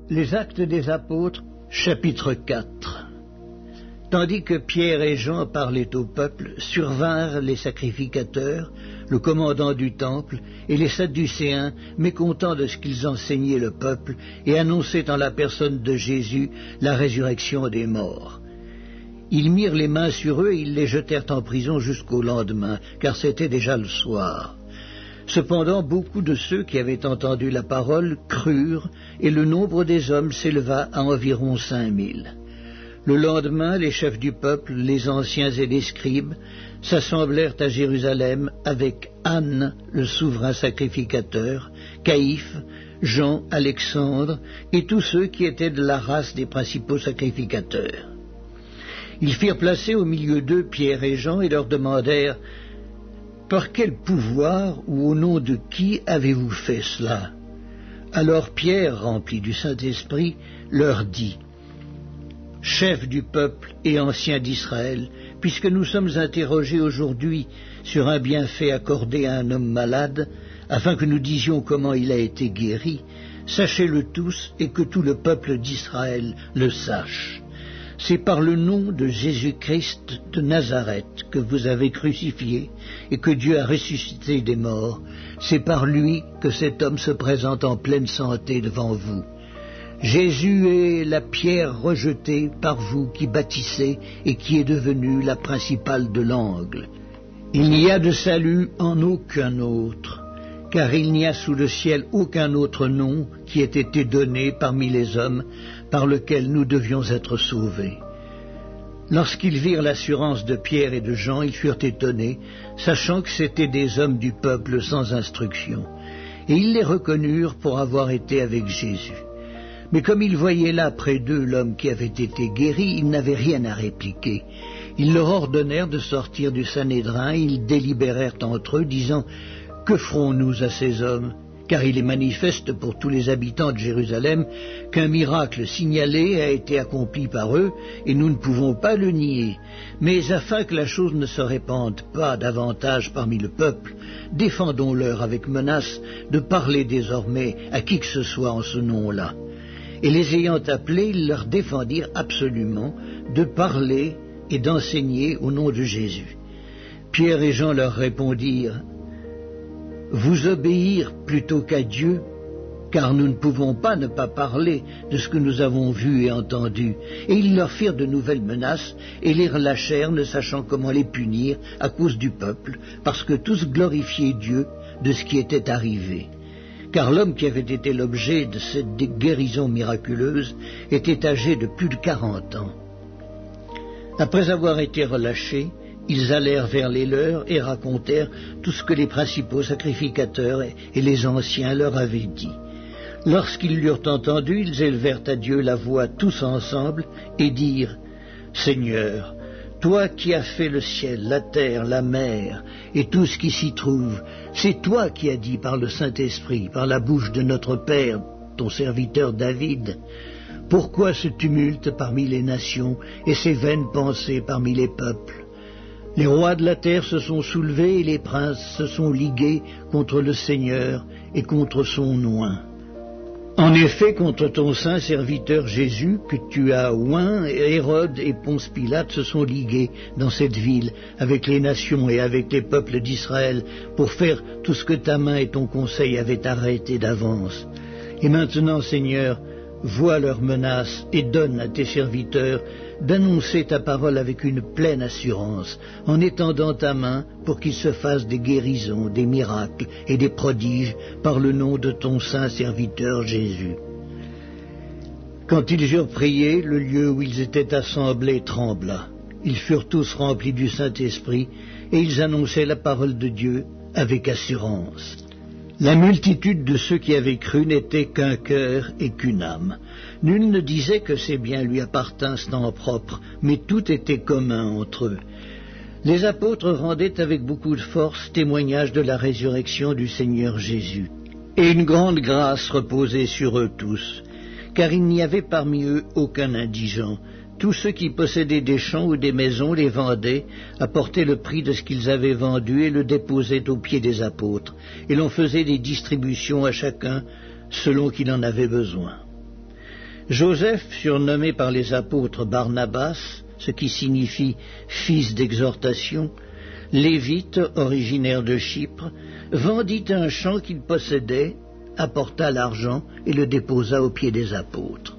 Les Actes des Apôtres, chapitre 4. Tandis que Pierre et Jean parlaient au peuple, survinrent les sacrificateurs, le commandant du temple, et les Sadducéens, mécontents de ce qu'ils enseignaient le peuple, et annonçaient en la personne de Jésus la résurrection des morts. Ils mirent les mains sur eux et ils les jetèrent en prison jusqu'au lendemain, car c'était déjà le soir. Cependant, beaucoup de ceux qui avaient entendu la parole crurent, et le nombre des hommes s'éleva à environ 5000. Le lendemain, les chefs du peuple, les anciens et les scribes, s'assemblèrent à Jérusalem avec Anne, le souverain sacrificateur, Caïphe, Jean, Alexandre, et tous ceux qui étaient de la race des principaux sacrificateurs. Ils firent placer au milieu d'eux Pierre et Jean et leur demandèrent « Par quel pouvoir ou au nom de qui avez-vous fait cela ?» Alors Pierre, rempli du Saint-Esprit, leur dit « Chefs du peuple et anciens d'Israël, puisque nous sommes interrogés aujourd'hui sur un bienfait accordé à un homme malade, afin que nous disions comment il a été guéri, sachez-le tous et que tout le peuple d'Israël le sache. C'est par le nom de Jésus-Christ de Nazareth que vous avez crucifié et que Dieu a ressuscité des morts. C'est par lui que cet homme se présente en pleine santé devant vous. Jésus est la pierre rejetée par vous qui bâtissez et qui est devenue la principale de l'angle. Il n'y a de salut en aucun autre, car il n'y a sous le ciel aucun autre nom qui ait été donné parmi les hommes par lequel nous devions être sauvés. Lorsqu'ils virent l'assurance de Pierre et de Jean, ils furent étonnés, sachant que c'étaient des hommes du peuple sans instruction. Et ils les reconnurent pour avoir été avec Jésus. Mais comme ils voyaient là près d'eux l'homme qui avait été guéri, ils n'avaient rien à répliquer. Ils leur ordonnèrent de sortir du Sanhédrin, ils délibérèrent entre eux, disant « Que ferons-nous à ces hommes ? Car il est manifeste pour tous les habitants de Jérusalem qu'un miracle signalé a été accompli par eux, et nous ne pouvons pas le nier. Mais afin que la chose ne se répande pas davantage parmi le peuple, défendons-leur avec menace de parler désormais à qui que ce soit en ce nom-là. » Et les ayant appelés, ils leur défendirent absolument de parler et d'enseigner au nom de Jésus. Pierre et Jean leur répondirent « Vous obéir plutôt qu'à Dieu, car nous ne pouvons pas ne pas parler de ce que nous avons vu et entendu. » Et ils leur firent de nouvelles menaces et les relâchèrent, ne sachant comment les punir à cause du peuple, parce que tous glorifiaient Dieu de ce qui était arrivé. Car l'homme qui avait été l'objet de cette guérison miraculeuse était âgé de plus de 40 ans. Après avoir été relâchés, ils allèrent vers les leurs et racontèrent tout ce que les principaux sacrificateurs et les anciens leur avaient dit. Lorsqu'ils l'eurent entendu, ils élevèrent à Dieu la voix tous ensemble et dirent « Seigneur, toi qui as fait le ciel, la terre, la mer et tout ce qui s'y trouve, c'est toi qui as dit par le Saint-Esprit, par la bouche de notre Père, ton serviteur David. Pourquoi ce tumulte parmi les nations et ces vaines pensées parmi les peuples? Les rois de la terre se sont soulevés et les princes se sont ligués contre le Seigneur et contre son oint. En effet, contre ton saint serviteur Jésus, que tu as oint, Hérode et Ponce Pilate se sont ligués dans cette ville avec les nations et avec les peuples d'Israël pour faire tout ce que ta main et ton conseil avaient arrêté d'avance. Et maintenant, Seigneur, vois leurs menaces et donne à tes serviteurs d'annoncer ta parole avec une pleine assurance, en étendant ta main pour qu'il se fasse des guérisons, des miracles et des prodiges par le nom de ton saint serviteur Jésus. » Quand ils eurent prié, le lieu où ils étaient assemblés trembla. Ils furent tous remplis du Saint-Esprit et ils annonçaient la parole de Dieu avec assurance. La multitude de ceux qui avaient cru n'était qu'un cœur et qu'une âme. Nul ne disait que ses biens lui appartinssent en propre, mais tout était commun entre eux. Les apôtres rendaient avec beaucoup de force témoignage de la résurrection du Seigneur Jésus. Et une grande grâce reposait sur eux tous, car il n'y avait parmi eux aucun indigent. Tous ceux qui possédaient des champs ou des maisons les vendaient, apportaient le prix de ce qu'ils avaient vendu et le déposaient aux pieds des apôtres, et l'on faisait des distributions à chacun selon qu'il en avait besoin. Joseph, surnommé par les apôtres Barnabas, ce qui signifie « fils d'exhortation », lévite, originaire de Chypre, vendit un champ qu'il possédait, apporta l'argent et le déposa aux pieds des apôtres.